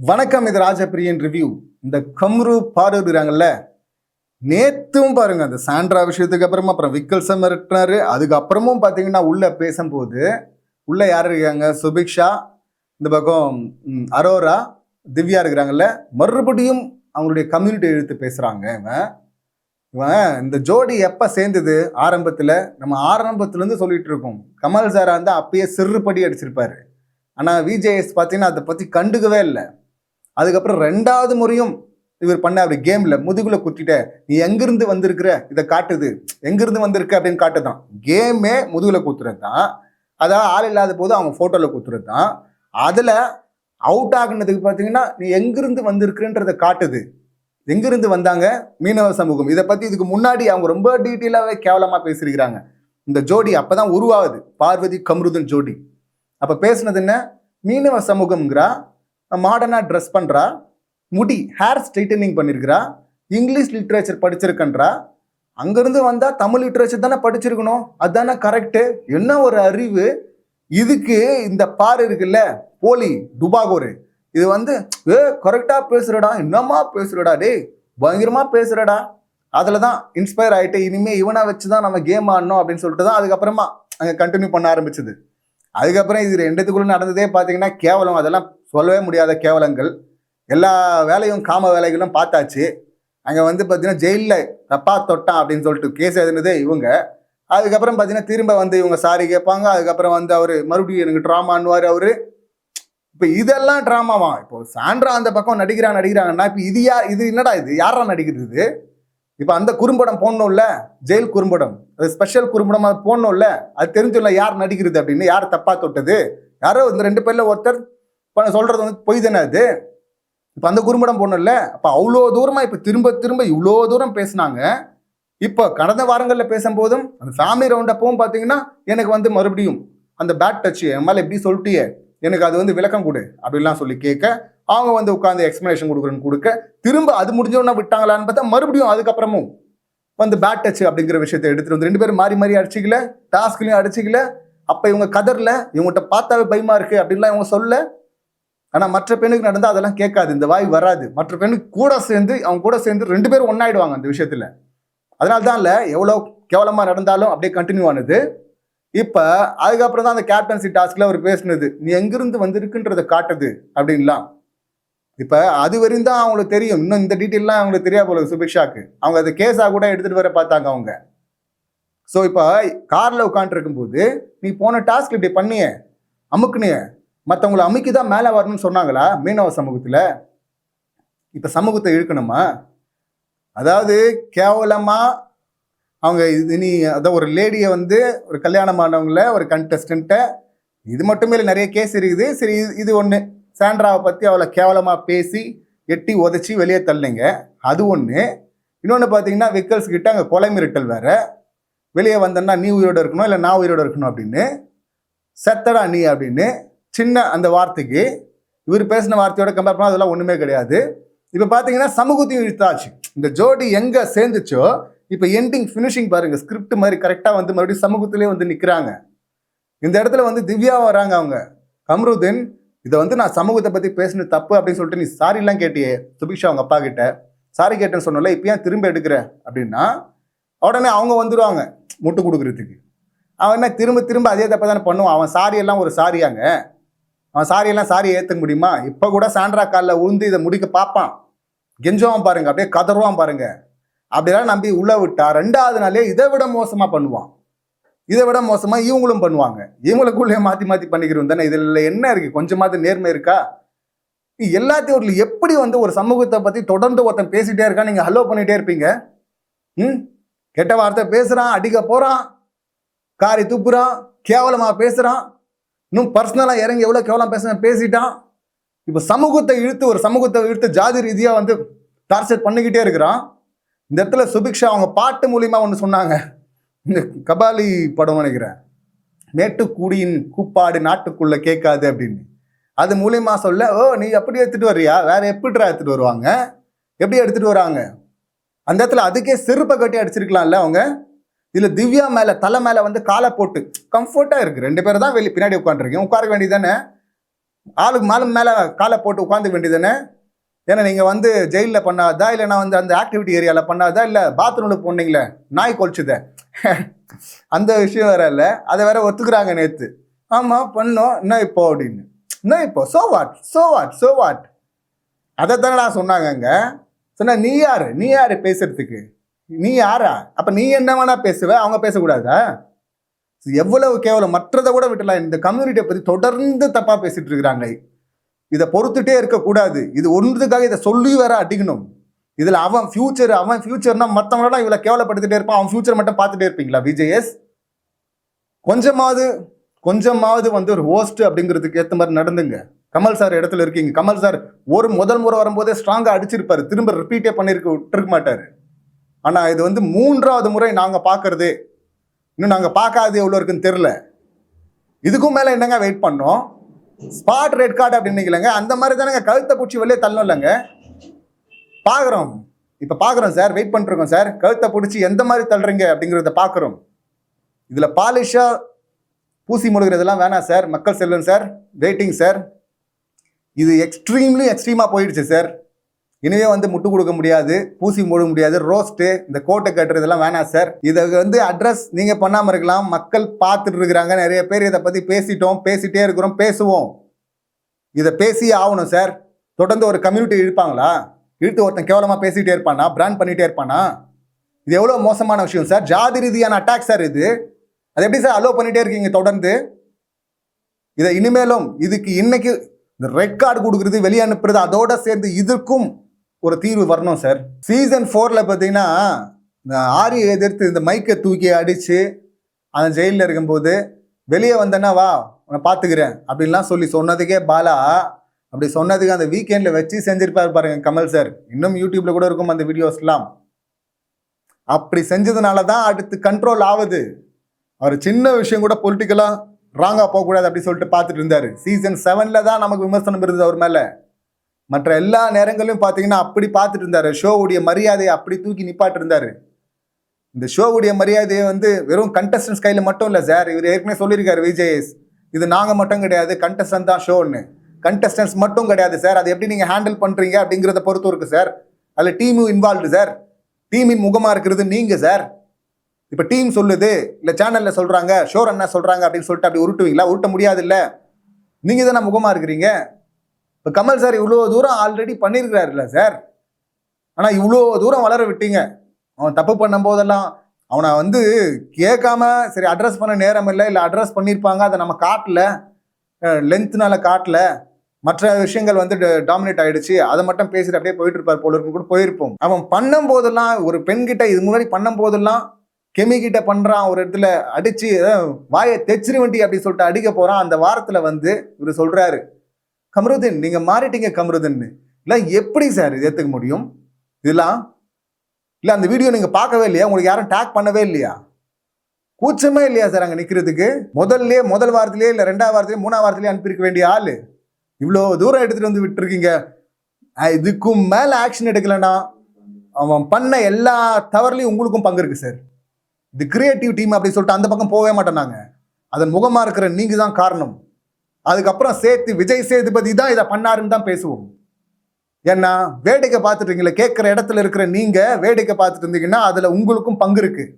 வணக்கம், இது ராஜபிரியன் ரிவ்யூ. இந்த கம்ரு பாரு இருக்காங்கல்ல, நேத்தும் பாருங்க அந்த சாண்ட்ரா விஷயத்துக்கு அப்புறமா அப்புறம் விக்கல்சம் மிரட்டினாரு. அதுக்கப்புறமும் பார்த்தீங்கன்னா உள்ள பேசும்போது உள்ள யார் இருக்காங்க, சுபிக்ஷா, இந்த பக்கம் அரோரா, திவ்யா இருக்கிறாங்கல்ல, மறுபடியும் அவங்களுடைய கம்யூனிட்டி எழுத்து பேசுறாங்க. இவன் இவன் இந்த ஜோடி எப்ப சேர்ந்தது? நம்ம ஆரம்பத்துல இருந்து சொல்லிட்டு இருக்கோம். கமல் சாரா வந்து அப்பயே சிறுபடி அடிச்சிருப்பாரு. ஆனா விஜேஎஸ் பார்த்தீங்கன்னா அதை பத்தி கண்டுக்கவே இல்லை. அதுக்கப்புறம் ரெண்டாவது முறையும் இவர் பண்ண அப்படி கேம்ல முதுகுல குத்திட்ட, நீ எங்கிருந்து வந்திருக்கிற இதை காட்டுது, எங்கிருந்து வந்திருக்க அப்படின்னு காட்டுதான். கேமே முதுகுல குத்துறது தான். அதாவது ஆள் இல்லாத போது அவங்க போட்டோல குத்துறது தான். அதுல அவுட் ஆகுனதுக்கு பாத்தீங்கன்னா நீ எங்கிருந்து வந்திருக்கிறன்றத காட்டுது. எங்கிருந்து வந்தாங்க? மீனவ சமூகம். இதை பத்தி இதுக்கு முன்னாடி அவங்க ரொம்ப டீட்டெயிலாவே கேவலமா பேசியிருக்கிறாங்க. இந்த ஜோடி அப்பதான் உருவாகுது, பார்வதி கம்ருதன் ஜோடி. அப்ப பேசுனது என்ன? மீனவ சமூகம்ங்கிறா, மாடர்னா ட்ரெஸ் பண்றா, முடி ஹேர் ஸ்ட்ரைட்டனிங் பண்ணிருக்கிறா, இங்கிலீஷ் லிட்ரேச்சர் படிச்சிருக்கன்றா. அங்கிருந்து வந்தா தமிழ் லிட்ரேச்சர் தானே படிச்சிருக்கணும், அதுதானே கரெக்டு. என்ன ஒரு அறிவு இதுக்கு! இந்த பாரு இருக்குல்ல, போலி டுபாகோரு, இது வந்து கரெக்டா பேசுறடா, என்னமா பேசுறடா, டே பயங்கரமா பேசுறடா. அதுலதான் இன்ஸ்பயர் ஆயிட்டு இனிமே இவனை வச்சுதான் நம்ம கேம் ஆடணும் அப்படின்னு சொல்லிட்டு தான் அதுக்கப்புறமா அங்க கண்டினியூ பண்ண ஆரம்பிச்சது. அதுக்கப்புறம் இது ரெண்டுத்துக்குள்ள நடந்ததே பார்த்தீங்கன்னா கேவலம். அதெல்லாம் சொல்லவே முடியாத கேவலங்கள். எல்லா வேலையும் காம வேலைகளும் பார்த்தாச்சு. அங்கே வந்து பார்த்தீங்கன்னா ஜெயிலில் தப்பா தொட்டான் அப்படின்னு சொல்லிட்டு கேஸ் எழுதுனதே இவங்க. அதுக்கப்புறம் பார்த்தீங்கன்னா திரும்ப வந்து இவங்க சாரி கேட்பாங்க. அதுக்கப்புறம் வந்து அவர் மறுபடியும் எனக்கு ட்ராமான்னுவார் அவரு. இப்போ இதெல்லாம் ட்ராமாவா? இப்போ சாண்ட்ரா அந்த பக்கம் நடிக்கிறாங்கன்னா இப்போ இது என்னடா, இது யாரா நடிக்கிறது? இப்போ அந்த குறும்படம் போடணும்ல, ஜெயில் குறும்படம், அது ஸ்பெஷல் குறும்படம் அது போடணும்ல, அது தெரிஞ்சும்ல யார் நடிக்கிறது அப்படின்னு, யார் தப்பா தொட்டது. யாரோ இந்த ரெண்டு பேர்ல ஒருத்தர் சொல்றது வந்து பொய் தானே அது. இப்போ அந்த குறும்படம் போடணும்ல. அப்போ அவ்வளோ தூரமா இப்போ திரும்ப திரும்ப இவ்வளோ தூரம் பேசினாங்க. இப்போ கடந்த வாரங்களில் பேசும்போதும் அந்த ஃபேமிலி ரவுண்ட் அப்பவும் பார்த்தீங்கன்னா எனக்கு வந்து மறுபடியும் அந்த பேட் டச் என் மேலே எப்படி சொல்லிட்டியே, எனக்கு அது வந்து விளக்கம் கொடு அப்படின்லாம் சொல்லி கேட்க, அவங்க வந்து உட்காந்து எக்ஸ்பிளனேஷன் கொடுக்க, திரும்ப அது முடிஞ்சோன்னா விட்டாங்களான்னு பார்த்தா மறுபடியும் அதுக்கப்புறமும் வந்து பேட் டச் அப்படிங்கிற விஷயத்தை எடுத்துட்டு வந்து ரெண்டு பேரும் மாறி மாறி அடிச்சிக்கல, டாஸ்க்லையும் அடிச்சிக்கல. அப்ப இவங்க கதர்ல, இவங்ககிட்ட பார்த்தாவே பயமா இருக்கு அப்படின்லாம் இவங்க சொல்ல. ஆனா மற்ற பெண்ணுக்கு நடந்தா அதெல்லாம் கேட்காது, இந்த வாய் வராது. மற்ற பெண்ணுக்கு அவங்க கூட சேர்ந்து ரெண்டு பேரும் ஒன்னாயிடுவாங்க அந்த விஷயத்துல. அதனால்தான் இல்ல எவ்வளவு கேவலமா நடந்தாலும் அப்படியே கண்டினியூ ஆனது. இப்ப அதுக்கப்புறம் தான் அந்த கேப்டன்சி டாஸ்க்ல அவர் பேசினது, நீ எங்கிருந்து வந்திருக்குன்றத காட்டுது அப்படின்லாம். இப்ப அது வரையும் தான் அவங்களுக்கு தெரியும். இன்னும் இந்த டீட்டெயிலாம் அவங்களுக்கு தெரியாது போல சுபிக்ஷாக்கு. அவங்க அதை கேஸா கூட எடுத்துட்டு வர பார்த்தாங்க அவங்க. ஸோ இப்போ கார்ல உட்காந்துட்டு இருக்கும்போது நீ போன டாஸ்க் இப்படி பண்ணிய அமுக்குனிய, மற்றவங்களை அமுக்கி தான் மேலே வரணும்னு சொன்னாங்களா மீனவ சமூகத்தில்? இப்போ சமூகத்தை இழுக்கணுமா? அதாவது கேவலமா அவங்க நீ அதான் ஒரு லேடியை வந்து ஒரு கல்யாணமானவங்கள ஒரு கண்டஸ்டண்ட்டை, இது மட்டுமே இல்லை நிறைய கேஸ் இருக்குது. சரி, இது ஒன்று சாண்ட்ராவை பற்றி அவளை கேவலமாக பேசி எட்டி உதச்சி வெளியே தள்ளிங்க, அது ஒன்று. இன்னொன்று பார்த்தீங்கன்னா விக்கல்ஸ் கிட்ட அங்கே கொலை மிரட்டல் வேற, வெளியே வந்தேன்னா நீ உயிரோடு இருக்கணும் இல்லை நான் உயிரோடு இருக்கணும் அப்படின்னு, செத்தடா நீ அப்படின்னு சின்ன அந்த வார்த்தைக்கு இவர் பேசின வார்த்தையோட கம்பேர் பண்ணால் அதெல்லாம் ஒன்றுமே கிடையாது. இப்போ பார்த்தீங்கன்னா சமூகத்தையும் இழுத்தாச்சு. இந்த ஜோடி எங்கே சேர்ந்துச்சோ இப்போ எண்டிங் ஃபினிஷிங் பாருங்க, ஸ்கிரிப்ட் மாதிரி கரெக்டாக வந்து மறுபடியும் சமூகத்திலே வந்து நிற்கிறாங்க. இந்த இடத்துல வந்து திவ்யா வராங்க, அவங்க கம்ருதீன், இதை வந்து நான் சமூகத்தை பற்றி பேசினது தப்பு அப்படின்னு சொல்லிட்டு நீ சாரிலாம் கேட்டியே சுபிக்ஷா அவங்க அப்பா கிட்ட, சாரி கேட்டேன்னு சொன்னல, இப்போ ஏன் திரும்ப எடுக்கிற அப்படின்னா உடனே அவங்க வந்துடுவாங்க முட்டு கொடுக்குறதுக்கு. அவன் என்ன திரும்ப திரும்ப அதே தப்ப தானே பண்ணுவான். அவன் சாரியெல்லாம் ஒரு சாரியாங்க? அவன் சாரியை ஏற்றுக்க முடியுமா? இப்போ கூட சாண்ட்ரா காலில் உழுந்து இதை முடிக்க பார்ப்பான், கெஞ்சுவான் பாருங்க, அப்படியே கதறுவான் பாருங்க. அப்படிலாம் நம்பி உள்ள விட்டா ரெண்டாவது நாளே இதை விட மோசமா பண்ணுவான். இதை விட மோசமா இவங்களும் பண்ணுவாங்க. இவங்களுக்குள்ளே மாத்தி மாத்தி பண்ணிக்கிறோம் தானே. இதுல என்ன இருக்கு? கொஞ்சமாவது நேர்மை இருக்கா? எல்லாத்தையும் எப்படி வந்து ஒரு சமூகத்தை பத்தி தொடர்ந்து ஒருத்தன் பேசிட்டே இருக்கா, நீங்க ஹலோ பண்ணிட்டே இருப்பீங்க? கெட்ட வார்த்தை பேசுறான், அடிக்க போறான், காரி துப்புறான், கேவலமா பேசுறான், இன்னும் பர்சனலா இறங்கி எவ்வளவு கேவலம் பேசிட்டான். இப்ப ஒரு சமூகத்தை இழுத்து ஜாதி ரீதியா வந்து டார்ச்சர் பண்ணிக்கிட்டே இருக்கிறான். இந்த இடத்துல சுபிக்ஷா அவங்க பாட்டு மூலியமா ஒன்று சொன்னாங்க, இந்த கபாலி படம் நினைக்கிறேன், மேட்டுக்குடியின் கூப்பாடு நாட்டுக்குள்ள கேட்காது அப்படின்னு. அது மூலியமா சொல்ல, நீ எப்படி எடுத்துட்டு வர்றியா, வேற எப்படிடா எடுத்துட்டு வருவாங்க, எப்படி எடுத்துட்டு வராங்க? அந்த இடத்துல அதுக்கே செருப்பை கட்டி அடிச்சிருக்கலாம்ல அவங்க. இதுல திவ்யா மேல தலை மேல வந்து காலை போட்டு கம்ஃபர்ட்டா இருக்கு. ரெண்டு பேரும் தான் வெளியே பின்னாடி உட்காந்துருக்கீங்க, உட்கார வேண்டியதானே. ஆளுக்கு மேலே காலை போட்டு உட்காந்து வேண்டியதுன்னு. ஏன்னா நீங்கள் வந்து ஜெயிலில் பண்ணாதா, இல்லை நான் வந்து அந்த ஆக்டிவிட்டி ஏரியாவில் பண்ணாதா, இல்லை பாத்ரூமில் போனீங்களே நாய் கொலைச்சுத அந்த விஷயம் வேற இல்லை, அதை வேற ஒத்துக்கிறாங்க நேற்று. ஆமாம் பண்ணோம், என்ன இப்போ அப்படின்னு. என்ன இப்போ சோ வாட் அதை தானே நான் சொன்னாங்க அங்கே. சொன்னா நீ யாரு பேசுறதுக்கு, நீ யாரா? அப்போ நீ என்ன வேணா பேசுவ, அவங்க பேசக்கூடாதா? எவ்வளவு கேவலம். மற்றதை கூட விட்டுலாம், இந்த கம்யூனிட்டியை பற்றி தொடர்ந்து தப்பாக பேசிட்டு இருக்கிறாங்க. இதை பொறுத்துட்டே இருக்கக்கூடாது. இது ஒன்றுக்காக இதை சொல்லி வேற அடிக்கணும். இதில் அவன் ஃபியூச்சர்னா மற்றவங்களோட இவ்வளோ கேவலப்படுத்திட்டே இருப்பான், அவன் ஃபியூச்சர் மட்டும் பார்த்துட்டே இருப்பீங்களா விஜேஎஸ்? கொஞ்சமாவது வந்து ஒரு ஹோஸ்ட் அப்படிங்கிறதுக்கு ஏற்ற மாதிரி நடந்துங்க. கமல் சார் இடத்துல இருக்கீங்க. கமல் சார் முதல் முறை வரும்போதே ஸ்ட்ராங்காக அடிச்சிருப்பாரு, திரும்ப ரிப்பீட்டே விட்டுருக்க மாட்டாரு. ஆனால் இது வந்து 3வது முறை நாங்கள் பார்க்கறதே. இன்னும் நாங்கள் பார்க்காது எவ்வளோ இருக்குன்னு தெரில. இதுக்கும் மேலே என்னங்க வெயிட் பண்ணோம்? ஸ்பாட் ரெட் கார்டு அப்படின்னு நினைக்கலங்க, அந்த மாதிரி தானேங்க கழுத்தை பிடிச்சி வெளியே தள்ளணும் இல்லைங்க. பார்க்குறோம் சார், வெயிட் பண்ணிருக்கோம் சார். கழுத்தை பிடிச்சி எந்த மாதிரி தள்ளுறீங்க அப்படிங்கிறத பார்க்குறோம். இதில் பாலிஷாக பூசி முழுகிறதெல்லாம் வேணாம் சார். மக்கள் செல்வன் சார், வெயிட்டிங் சார். இது எக்ஸ்ட்ரீமாக போயிடுச்சு சார். இனிமே வந்து முட்டு கொடுக்க முடியாது, பூசி மூட முடியாது, ரோஸ்ட்டு, இந்த கோட்டை கட்டுறதெல்லாம் வேணாம் சார். இதை வந்து அட்ரஸ் நீங்கள் பண்ணாமல் இருக்கலாம், மக்கள் பார்த்துட்டு இருக்கிறாங்க. நிறைய பேர் இதை பற்றி பேசிட்டே இருக்கிறோம், பேசுவோம். இதை பேசி ஆகணும் சார். தொடர்ந்து ஒரு கம்யூனிட்டி இழுப்பாங்களா? இழுத்து ஒருத்தன் கேவலமாக பேசிகிட்டே இருப்பானா, பிராண்ட் பண்ணிகிட்டே இருப்பானா? இது எவ்வளோ மோசமான விஷயம் சார். ஜாதி ரீதியான அட்டாக் சார் இது. அது எப்படி சார் அலோவ் பண்ணிகிட்டே இருக்கீங்க தொடர்ந்து? இதை இனிமேலும் இதுக்கு இன்னைக்கு இந்த ரெட் கார்டு கொடுக்குறது, வெளியே அனுப்புறது, அதோட சேர்ந்து இதற்கும் ஒரு தீர்வு வரணும் சார். சீசன் 4ல் பார்த்தீங்கன்னா இந்த ஆரியை எதிர்த்து இந்த மைக்கை தூக்கி அடித்து அந்த ஜெயிலில் இருக்கும்போது வெளியே வந்தேன்னா வா உன்னை பார்த்துக்கிறேன் அப்படின்லாம் சொன்னதுக்கே பாலா அப்படி சொன்னதுக்கு அந்த வீக்கெண்டில் வச்சு செஞ்சிருப்பாரு பாருங்க கமல் சார். இன்னும் யூடியூப்ல கூட இருக்கும் அந்த வீடியோஸ்லாம். அப்படி செஞ்சதுனால தான் அடுத்து கண்ட்ரோல் ஆகுது. அவர் சின்ன விஷயம் கூட பொலிட்டிக்கலாக ராங்காக போகக்கூடாது அப்படி சொல்லிட்டு பார்த்துட்டு இருந்தார். சீசன் 7ல் தான் நமக்கு விமர்சனம் இருந்தது அவர் மேலே. மற்ற எல்லா நேரங்களையும் பார்த்தீங்கன்னா அப்படி பார்த்துட்டு இருந்தார். ஷோவுடைய மரியாதையை அப்படி தூக்கி நிப்பாட்டு இருந்தார். இந்த ஷோவுடைய மரியாதையை வந்து வெறும் கண்டஸ்டன்ஸ் கையில் மட்டும் இல்லை சார். இவர் ஏற்கனவே சொல்லியிருக்காரு விஜேஎஸ், இது நாங்கள் மட்டும் கிடையாது, கண்டஸ்டன்ட் தான் ஷோன்னு. கண்டஸ்டன்ஸ் மட்டும் கிடையாது சார், அதை எப்படி நீங்கள் ஹேண்டில் பண்ணுறீங்க அப்படிங்கிறத பொறுத்து இருக்குது சார். அதில் டீமும் இன்வால்வ்டு சார். டீமின் முகமாக இருக்கிறது நீங்கள் சார். இப்போ டீம் சொல்லுது, இல்லை சேனலில் சொல்கிறாங்க, ஷோ ரன்னா சொல்கிறாங்க அப்படின்னு சொல்லிட்டு அப்படி உருட்டுவீங்களா? உருட்ட முடியாது இல்லை, நீங்கள் தானே முகமாக இருக்கிறீங்க. இப்போ கமல் சார் இவ்வளோ தூரம் ஆல்ரெடி பண்ணியிருக்கிறாருல்ல சார். ஆனால் இவ்வளோ தூரம் வளர விட்டீங்க. அவன் தப்பு பண்ணும் போதெல்லாம் அவனை வந்து கேட்காம சரி அட்ரஸ் பண்ண நேரம் இல்லை அட்ரஸ் பண்ணியிருப்பாங்க, அதை நம்ம காட்டல, லென்த்னால காட்டல, மற்ற விஷயங்கள் வந்து டாமினேட் ஆகிடுச்சு, அதை மட்டும் பேசிட்டு அப்படியே போயிட்டு இருப்பார் போல இருக்கும் கூட போயிருப்போம். அவன் பண்ணும் போதெல்லாம் ஒரு பெண்கிட்ட இது முன்னாடி பண்ணும் போதெல்லாம் கெமிக்கிட்ட பண்ணுறான், ஒரு இடத்துல அடித்து வாயை தெச்சிருவண்டி அப்படி சொல்லிட்டு அடிக்க போகிறான். அந்த வாரத்தில் வந்து இவர் சொல்கிறாரு, கமருதீன் நீங்கள் மாறிட்டீங்க கமருதீன்னு. இல்லை எப்படி சார் இது ஏற்றுக்க முடியும்? இதெல்லாம் இல்லை அந்த வீடியோ நீங்கள் பார்க்கவே இல்லையா? உங்களுக்கு யாரும் டேக் பண்ணவே இல்லையா? கூச்சமே இல்லையா சார் அங்கே நிற்கிறதுக்கு? முதல் வாரத்திலே இல்லை 2வது வாரத்திலே 3வது வாரத்திலே அனுப்பியிருக்க வேண்டிய ஆள் இவ்வளோ தூரம் எடுத்துகிட்டு வந்து விட்டுருக்கீங்க. இதுக்கும் மேலே ஆக்ஷன் எடுக்கலைன்னா அவன் பண்ண எல்லா தவறுலையும் உங்களுக்கும் பங்கு இருக்குது சார். இது கிரியேட்டிவ் டீம் அப்படி சொல்லிட்டு அந்த பக்கம் போகவே மாட்டோம் நாங்கள். அதன் முகமாக இருக்கிற நீங்கள் தான் காரணம். அதுக்கப்புறம் விஜய் சேதுபதி தான் இதை பண்ணாருன்னு தான் பேசுவோம். ஏன்னா வேடிக்கை பார்த்துட்டு இருக்கீங்களா, கேட்குற இடத்துல இருக்கிற நீங்கள் வேடிக்கை பார்த்துட்டு இருந்தீங்கன்னா அதில் உங்களுக்கும் பங்கு இருக்குது.